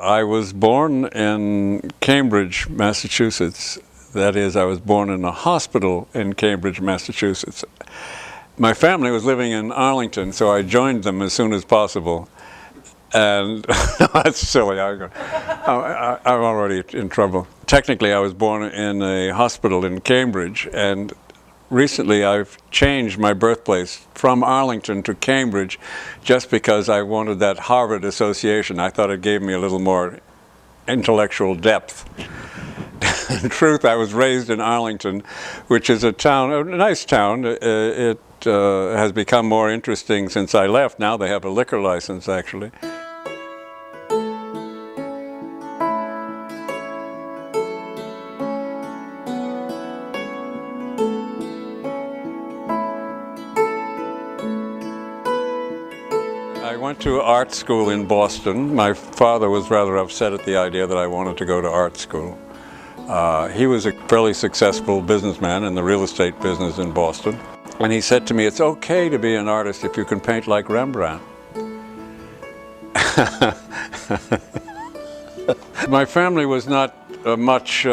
I was born in Cambridge, Massachusetts. That is, I was born in a hospital in Cambridge, Massachusetts. My family was living in Arlington, so I joined them as soon as possible. And that's silly. I'm already in trouble. Technically, I was born in a hospital in Cambridge, and recently I've changed my birthplace from Arlington to Cambridge just because I wanted that Harvard association. I thought it gave me a little more intellectual depth. In truth, I was raised in Arlington, which is a town, a nice town. It has become more interesting since I left. Now they have a liquor license, actually. I went to art school in Boston. My father was rather upset at the idea that I wanted to go to art school. He was a fairly successful businessman in the real estate business in Boston. And he said to me, "It's okay to be an artist if you can paint like Rembrandt." My family was not much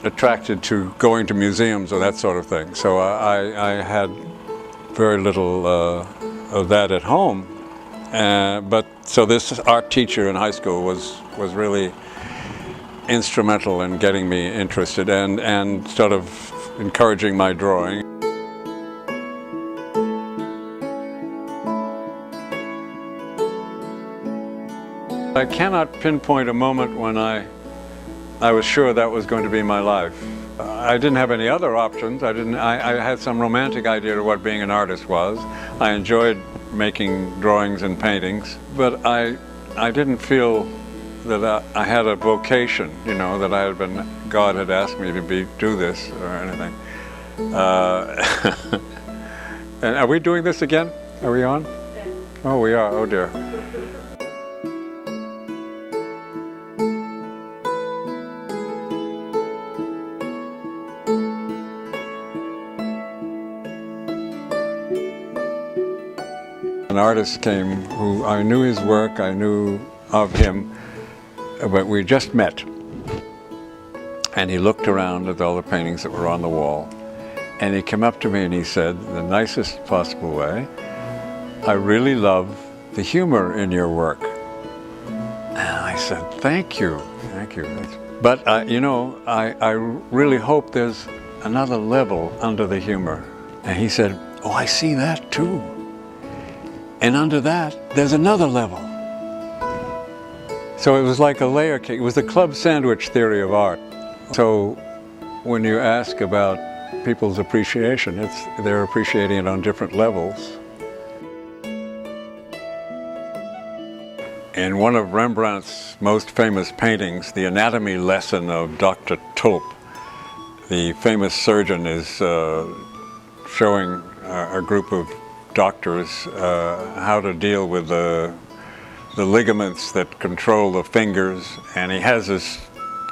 attracted to going to museums or that sort of thing. So I had very little of that at home. So this art teacher in high school was really instrumental in getting me interested and sort of encouraging my drawing. I cannot pinpoint a moment when I was sure that was going to be my life. I didn't have any other options. I had some romantic idea of what being an artist was. I enjoyed making drawings and paintings, but I didn't feel that I had a vocation, you know, that God had asked me to do this or anything. And are we doing this again? Are we on? Oh, we are. Oh dear. An artist came who I knew his work, I knew of him, but we just met. And he looked around at all the paintings that were on the wall, and he came up to me and he said, in the nicest possible way, "I really love the humor in your work." And I said, "Thank you, thank you." But you know, I really hope there's another level under the humor. And he said, "Oh, I see that too. And under that, there's another level." So it was like a layer cake. It was the club sandwich theory of art. So when you ask about people's appreciation, they're appreciating it on different levels. In one of Rembrandt's most famous paintings, The Anatomy Lesson of Dr. Tulp, the famous surgeon is showing a group of doctors how to deal with the ligaments that control the fingers, and he has this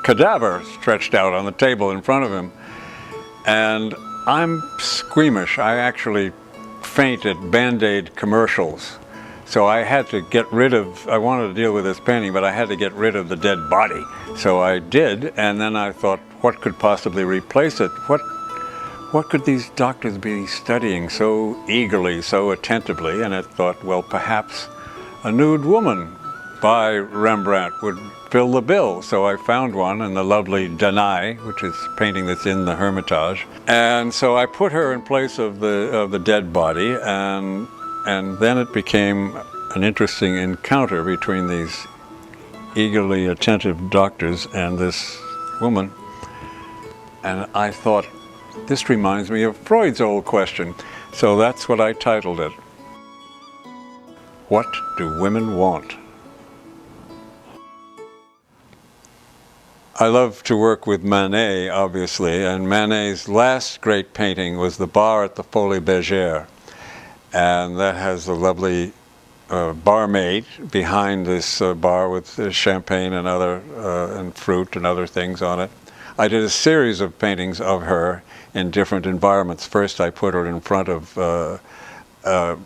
cadaver stretched out on the table in front of him. And I'm squeamish. I actually faint at Band-Aid commercials. So I had to get rid of, I wanted to deal with this painting, but I had to get rid of the dead body. So I did, and then I thought, what could possibly replace it? What could these doctors be studying so eagerly, so attentively? And I thought, well, perhaps a nude woman by Rembrandt would fill the bill. So I found one in the lovely Demise, which is a painting that's in the Hermitage. And so I put her in place of the dead body, and then it became an interesting encounter between these eagerly attentive doctors and this woman. And I thought, this reminds me of Freud's old question. So that's what I titled it. What do women want? I love to work with Manet, obviously, and Manet's last great painting was the bar at the Folies Bergère. And that has a lovely barmaid behind this bar with champagne and and fruit and other things on it. I did a series of paintings of her in different environments. First, I put her in front of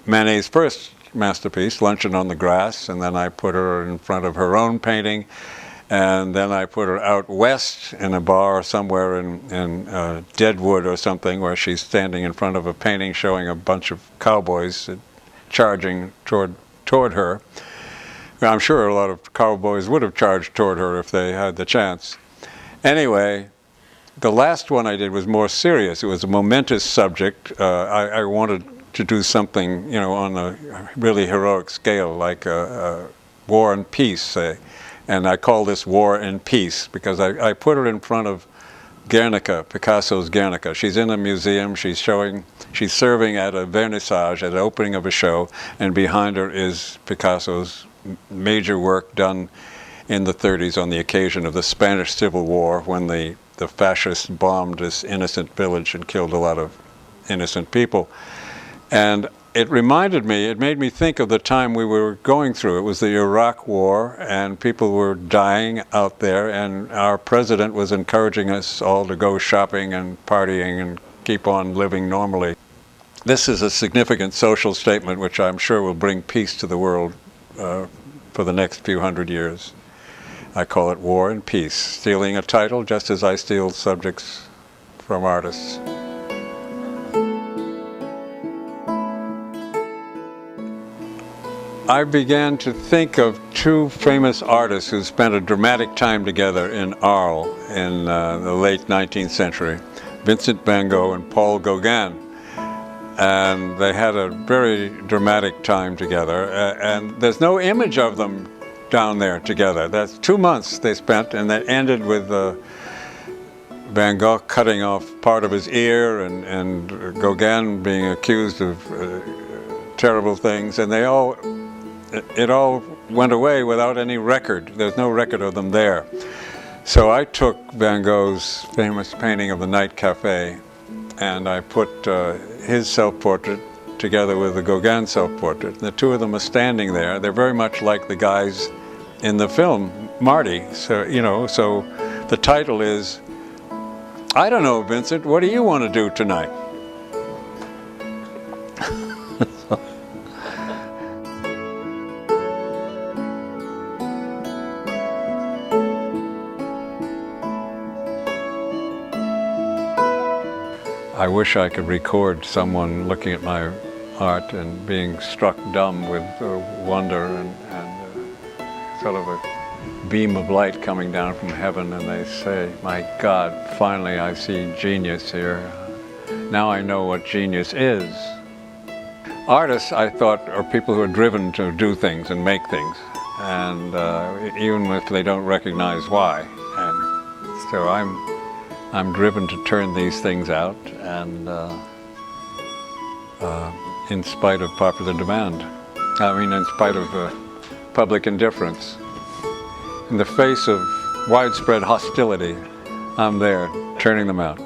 Manet's first masterpiece, Luncheon on the Grass, and then I put her in front of her own painting, and then I put her out west in a bar somewhere in Deadwood or something, where she's standing in front of a painting showing a bunch of cowboys charging toward her. I'm sure a lot of cowboys would have charged toward her if they had the chance. Anyway, the last one I did was more serious. It was a momentous subject. I wanted to do something, you know, on a really heroic scale, like War and Peace, say. And I call this War and Peace because I put her in front of Guernica, Picasso's Guernica. She's in a museum. She's serving at a vernissage, at the opening of a show, and behind her is Picasso's major work done in the 30s on the occasion of the Spanish Civil War, when the fascists bombed this innocent village and killed a lot of innocent people. And it made me think of the time we were going through. It was the Iraq War, and people were dying out there, and our president was encouraging us all to go shopping and partying and keep on living normally. This is a significant social statement which I'm sure will bring peace to the world for the next few hundred years. I call it War and Peace, stealing a title just as I steal subjects from artists. I began to think of two famous artists who spent a dramatic time together in Arles in the late 19th century, Vincent van Gogh and Paul Gauguin. And they had a very dramatic time together, and there's no image of them down there together. That's 2 months they spent, and that ended with Van Gogh cutting off part of his ear and Gauguin being accused of terrible things, and it all went away without any record. There's no record of them there. So I took Van Gogh's famous painting of the Night Cafe, and I put his self-portrait together with the Gauguin self-portrait. The two of them are standing there. They're very much like the guys in the film, Marty. So, you know, so the title is, I don't know, Vincent, what do you want to do tonight? I wish I could record someone looking at my art and being struck dumb with wonder and sort of a beam of light coming down from heaven, and they say, my God, finally I see genius here. Now I know what genius is. Artists, I thought, are people who are driven to do things and make things, and even if they don't recognize why. And so I'm driven to turn these things out, and in spite of popular demand. I mean, in spite of public indifference. In the face of widespread hostility, I'm there, turning them out.